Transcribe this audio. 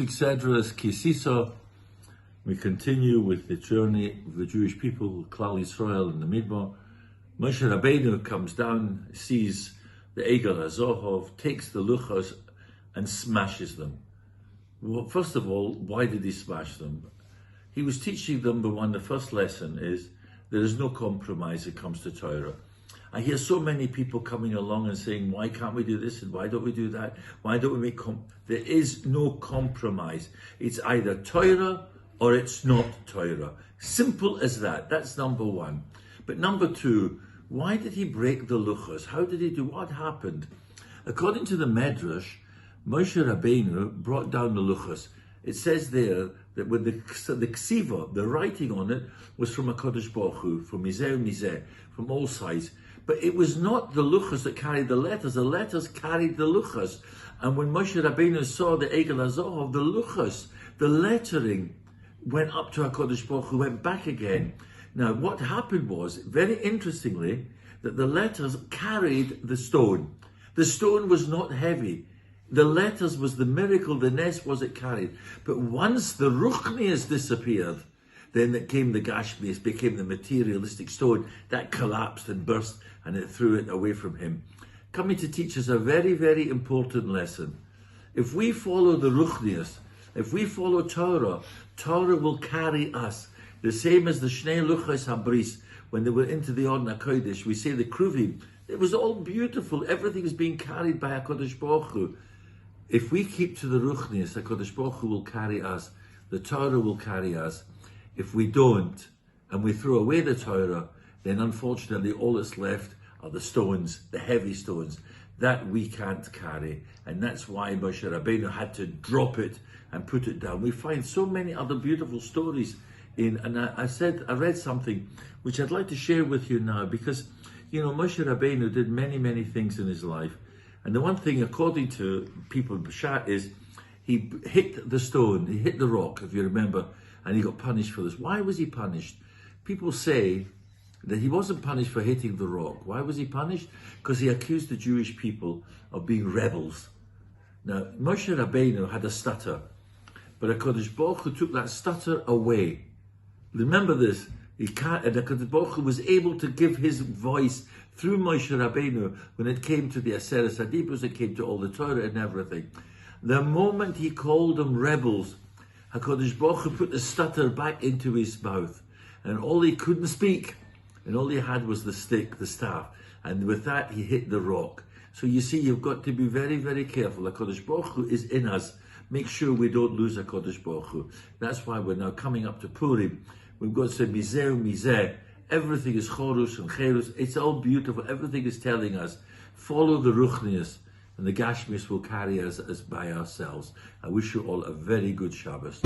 week's Parshas Ki Tisa, we continue with the journey of the Jewish people, Klal Yisrael in the Midbar. Moshe Rabbeinu comes down, sees the Egel HaZohov, takes the luchos and smashes them. Well, first of all, why did he smash them? He was teaching them the first lesson is there is no compromise when it comes to Torah. I hear so many people coming along and saying, why can't we do this and why don't we do that? Why don't we make there is no compromise. It's either Torah or it's not Torah. Simple as that. That's number one. But number two, why did he break the luchos? How did he do? What happened? According to the Medrash, Moshe Rabbeinu brought down the luchos. It says there that with the ksiva, the writing on it, was from HaKadosh Baruch Hu, from Mizeh, from all sides. But it was not the luchos that carried the letters carried the luchos. And when Moshe Rabbeinu saw the Egel HaZohov, the luchos, the lettering went up to HaKadosh Baruch Hu, went back again. Now what happened was, very interestingly, that the letters carried the stone. The stone was not heavy. The letters was the miracle, the nes was it carried. But once the ruchnias disappeared, then it came the gashmias, became the materialistic stone that collapsed and burst and it threw it away from him. Coming to teach us a very, very important lesson. If we follow the ruchnias, if we follow Torah, Torah will carry us. The same as the Shnei Luchos Habris, when they were into the Orden HaKodesh, we say the Kruvim, it was all beautiful, everything is being carried by HaKadosh Baruch Hu. If we keep to the ruchnias, HaKadosh Baruch Hu will carry us, the Torah will carry us. If we don't, and we throw away the Torah, then unfortunately all that's left are the stones, the heavy stones, that we can't carry. And that's why Moshe Rabbeinu had to drop it and put it down. We find so many other beautiful stories and I read something which I'd like to share with you now, because, you know, Moshe Rabbeinu did many, many things in his life. And the one thing, according to people, B'shat, is he hit the stone, he hit the rock, if you remember, and he got punished for this. Why was he punished? People say that he wasn't punished for hitting the rock. Why was he punished? Because he accused the Jewish people of being rebels. Now, Moshe Rabbeinu had a stutter, but HaKadosh Baruch Hu took that stutter away. Remember this, and HaKadosh Baruch Hu was able to give his voice through Moshe Rabbeinu when it came to the Aseret HaDibros, it came to all the Torah and everything. The moment he called them rebels, HaKadosh Baruch Hu put the stutter back into his mouth, and all he couldn't speak, and all he had was the stick, the staff, and with that he hit the rock. So you see, you've got to be very, very careful. HaKadosh Baruch Hu is in us. Make sure we don't lose HaKadosh Baruch Hu. That's why we're now coming up to Purim. We've got to say Mizeh. Everything is chorus and cherus. It's all beautiful. Everything is telling us, follow the ruchnias, and the gashmis will carry us as by ourselves. I wish you all a very good Shabbos.